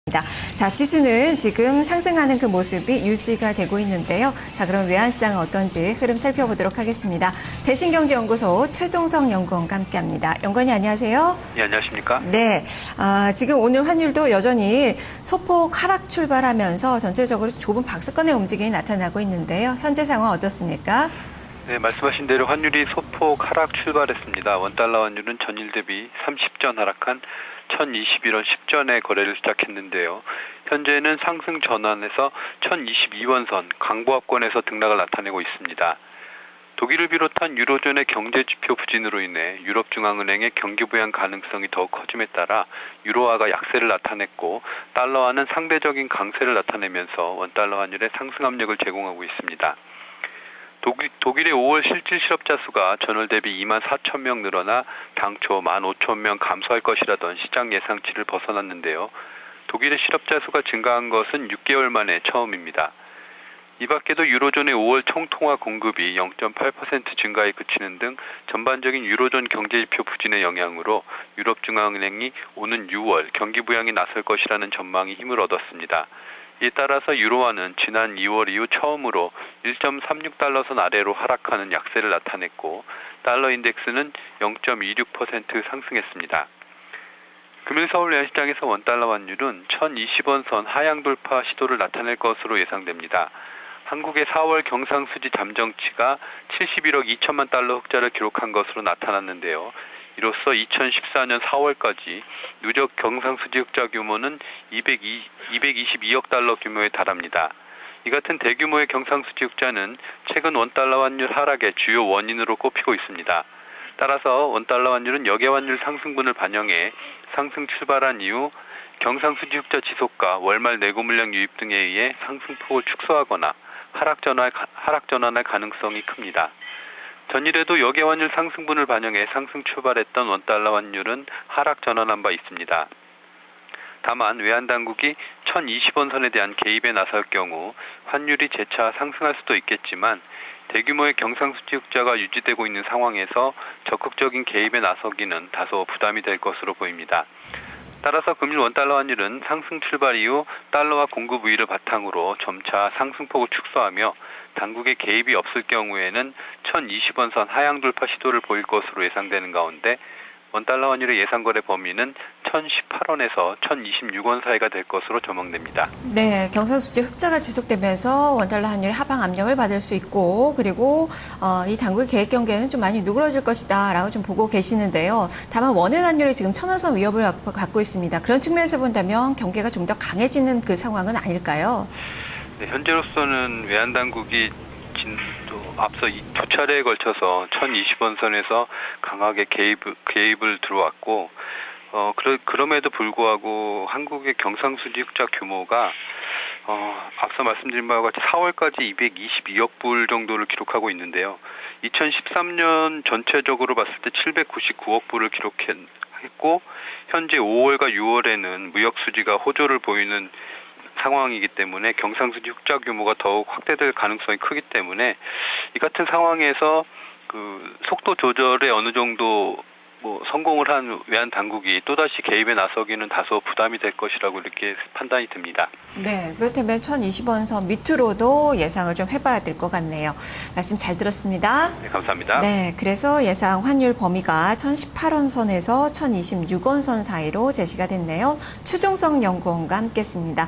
자, 지수는 지금 상승하는 그 모습이 유지가 되고 있는데요. 자, 그럼 외환시장은 어떤지 흐름 살펴보도록 하겠습니다. 대신경제연구소 최종성 연구원과 함께합니다. 연구원님 안녕하세요. 네, 안녕하십니까? 네, 지금 오늘 환율도 여전히 소폭 하락 출발하면서 전체적으로 좁은 박스권의 움직임이 나타나고 있는데요. 현재 상황 어떻습니까? 네, 말씀하신 대로 환율이 소폭 하락 출발했습니다. 원달러 환율은 전일 대비 30전 하락한 1021원 10전에 거래를 시작했는데요. 현재는 상승 전환에서 1022원선 강보합권에서 등락을 나타내고 있습니다. 독일을 비롯한 유로존의 경제지표 부진으로 인해 유럽중앙은행의 경기 부양 가능성이 더욱 커짐에 따라 유로화가 약세를 나타냈고 달러화는 상대적인 강세를 나타내면서 원달러 환율에 상승 압력을 제공하고 있습니다. 독일의 5월 실질 실업자 수가 전월 대비 2만 4천 명 늘어나 당초 1만 5천 명 감소할 것이라던 시장 예상치를 벗어났는데요. 독일의 실업자 수가 증가한 것은 6개월 만에 처음입니다. 이 밖에도 유로존의 5월 총통화 공급이 0.8% 증가에 그치는 등 전반적인 유로존 경제지표 부진의 영향으로 유럽중앙은행이 오는 6월 경기 부양에 나설 것이라는 전망이 힘을 얻었습니다. 이에 따라서 유로화는 지난 2월 이후 처음으로 1.36달러선 아래로 하락하는 약세를 나타냈고 달러 인덱스는 0.26% 상승했습니다. 금일 서울 외환시장에서 원달러 환율은 1020원선 하향 돌파 시도를 나타낼 것으로 예상됩니다. 한국의 4월 경상수지 잠정치가 71억 2천만 달러 흑자를 기록한 것으로 나타났는데요. 이로써 2014년 4월까지 누적 경상수지 흑자 규모는 222억 달러 규모에 달합니다. 이 같은 대규모의 경상수지 흑자는 최근 원달러 환율 하락의 주요 원인으로 꼽히고 있습니다. 따라서 원달러 환율은 역외환율 상승분을 반영해 상승 출발한 이후 경상수지 흑자 지속과 월말 내고 물량 유입 등에 의해 상승폭을 축소하거나 하락 전환할 가능성이 큽니다. 전일에도 역외환율 상승분을 반영해 상승 출발했던 원달러 환율은 하락 전환한 바 있습니다. 다만 외환당국이 1020원선에 대한 개입에 나설 경우 환율이 재차 상승할 수도 있겠지만 대규모의 경상수지 흑자가 유지되고 있는 상황에서 적극적인 개입에 나서기는 다소 부담이 될 것으로 보입니다. 따라서 금일 원달러 환율은 상승 출발 이후 달러와 공급 우위를 바탕으로 점차 상승폭을 축소하며 당국의 개입이 없을 경우에는 1020원선 하향 돌파 시도를 보일 것으로 예상되는 가운데 원달러 환율의 예상거래 범위는 1018원에서 1026원 사이가 될 것으로 전망됩니다. 네, 경상수지 흑자가 지속되면서 원달러 환율 하방 압력을 받을 수 있고 그리고 이 당국의 계획 경계는 좀 많이 누그러질 것이다라고 좀 보고 계시는데요. 다만 원의 환율이 지금 천원선 위협을 갖고 있습니다. 그런 측면에서 본다면 경계가 좀 더 강해지는 그 상황은 아닐까요? 네, 현재로서는 외환당국이 앞서 두 차례에 걸쳐서 1020원선에서 강하게 개입을 들어왔고 그럼에도 불구하고 한국의 경상수지 흑자 규모가 앞서 말씀드린 바와 같이 4월까지 222억 불 정도를 기록하고 있는데요. 2013년 전체적으로 봤을 때 799억 불을 기록했고 현재 5월과 6월에는 무역수지가 호조를 보이는 상황이기 때문에 경상수지 흑자 규모가 더욱 확대될 가능성이 크기 때문에 이 같은 상황에서 그 속도 조절에 어느 정도 성공을 한 외환 당국이 또다시 개입에 나서기는 다소 부담이 될 것이라고 이렇게 판단이 듭니다. 네, 그렇다면 1020원선 밑으로도 예상을 좀 해봐야 될 것 같네요. 말씀 잘 들었습니다. 네, 감사합니다. 네, 그래서 예상 환율 범위가 1018원선에서 1026원선 사이로 제시가 됐네요. 최종성 연구원과 함께했습니다.